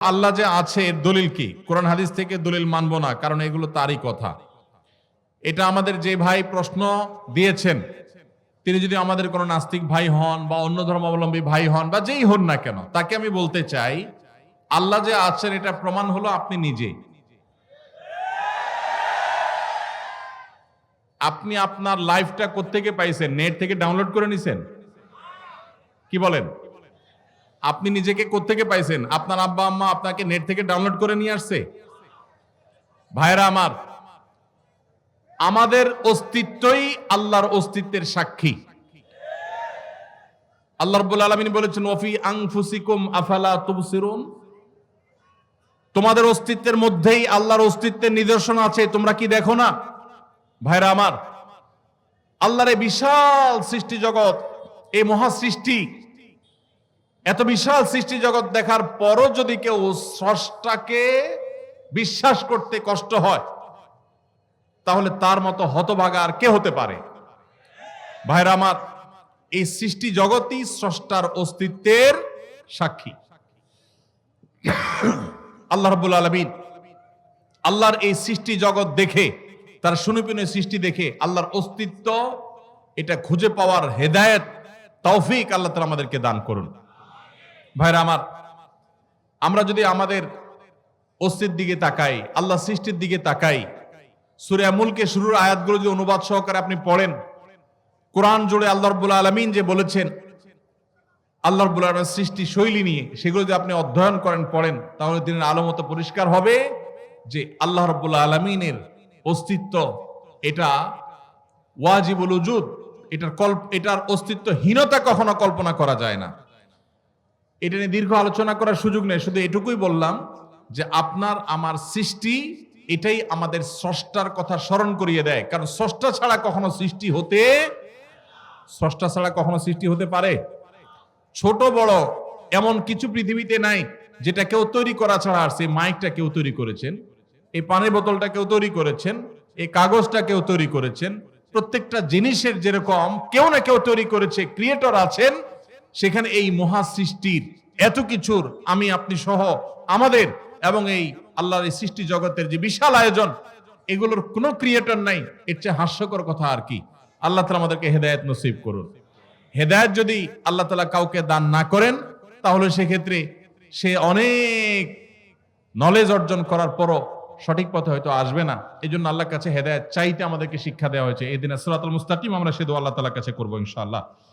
আল্লাহ যে আছে এর দলিল কি? কোরআন হাদিস থেকে দলিল মানবো না, কারণ এগুলো তারই কথা। এটা আমাদের যে ভাই প্রশ্ন দিয়েছেন, তিনি যদি আমাদের কোনো নাস্তিক ভাই হন বা অন্য ধর্মাবলম্বী ভাই হন বা যেই হন না কেন, তাকে আমি বলতে চাই, আল্লাহ যে আছেন এটা প্রমাণ হলো আপনি নিজে। আপনি আপনার লাইফটা কোত্থেকে পাইছেন? নেট থেকে ডাউনলোড করে নিছেন? কি বলেন? আপনি নিজেকে কোত্থেকে পাইছেন? আপনার আব্বা আম্মা আপনাকে নেট থেকে ডাউনলোড করে নিয়ে আসছে? ভাইরা আমার, আমাদের অস্তিত্বই আল্লাহর অস্তিত্বের সাক্ষী। আল্লাহ রাব্বুল আলামিন বলেছেন, ওয়াফি আনফুসিকুম আফালা তুবসিরুন, তোমাদের অস্তিত্বের মধ্যেই আল্লাহর অস্তিত্বের নিদর্শন আছে, তোমরা কি দেখো না? ভাইরা আমার, আল্লাহর এই বিশাল সৃষ্টি জগৎ, এই মহা সৃষ্টি, এত বিশাল সৃষ্টি জগৎ দেখার পরও যদি কেউ স্রষ্টাকে বিশ্বাস করতে কষ্ট হয়, তাহলে তার মতো হতভাগা আর কে হতে পারে? ভাইরা আমার, এই সৃষ্টি জগৎই স্রষ্টার অস্তিত্বের সাক্ষী। আল্লাহ রাব্বুল আলামিন আল্লাহর এই সৃষ্টি জগৎ দেখে, তার সুনিপুণ সৃষ্টি দেখে আল্লাহর অস্তিত্ব এটা খুঁজে পাওয়ার হেদায়েত, তৌফিক আল্লাহ তাআলা আমাদেরকে দান করুন। ভাইরা আমার, আমরা যদি আমাদের অস্তিত্বের দিকে তাকাই, আল্লাহ সৃষ্টির দিকে তাকাই, সূরা মুলকে শুরুর আয়াতগুলো যদি অনুবাদ সহকারে আপনি পড়েন, কোরআন জুড়ে আল্লাহ রাব্বুল আলামিন যে বলেছেন আল্লাহ রাব্বুল আলামিনের সৃষ্টি শৈলী নিয়ে, সেগুলো যদি আপনি অধ্যয়ন করেন, পড়েন, তাহলে দিনের আলো মতো পরিষ্কার হবে যে আল্লাহ রাব্বুল আলামিনের অস্তিত্ব এটা ওয়াজিবুল উজুদ, এটার অস্তিত্বহীনতা কখনো কল্পনা করা যায় না। এটা নিয়ে দীর্ঘ আলোচনা করার সুযোগ নেই, শুধু এটুকুই বললাম যে আপনার আমার সৃষ্টি এটাই আমাদের স্রষ্টার কথা স্মরণ করিয়ে দেয়। কারণ স্রষ্টা ছাড়া কখনো সৃষ্টি হতে পারে? ছোট বড় এমন কিছু পৃথিবীতে নাই যেটা কেউ তৈরি করা ছাড়া আসছে। মাইকটা কেউ তৈরি করেছেন, এই পানির বোতলটা কেউ তৈরি করেছেন, এই কাগজটা কেউ তৈরি করেছেন। প্রত্যেকটা জিনিসের যেরকম কেউ না কেউ তৈরি করেছে, ক্রিয়েটর আছেন, সেখানে এই মহা সৃষ্টির এত কিছুর আমি আপনি সহ আমাদের এবং এই আল্লাহর এই সৃষ্টি জগতের যে বিশাল আয়োজন, এগুলোর কোনো ক্রিয়েটর নাই। এর চেয়ে হাস্যকর কথা আর কি? আল্লাহ তাআলা আমাদেরকে হেদায়েত নসিব করুন। হেদায়েত যদি আল্লাহ তাআলা কাউকে দান না করেন, তাহলে সেক্ষেত্রে সে অনেক নলেজ অর্জন করার পরও সঠিক পথে হয়তো আসবে না। এই জন্য আল্লাহর কাছে হেদায়েত চাইতে আমাদেরকে শিক্ষা দেওয়া হয়েছে। ইহদিনাস সিরাতাল মুস্তাকিম, আমরা সে দোয়া আল্লাহ তাআলার কাছে করবো ইনশাআল্লাহ।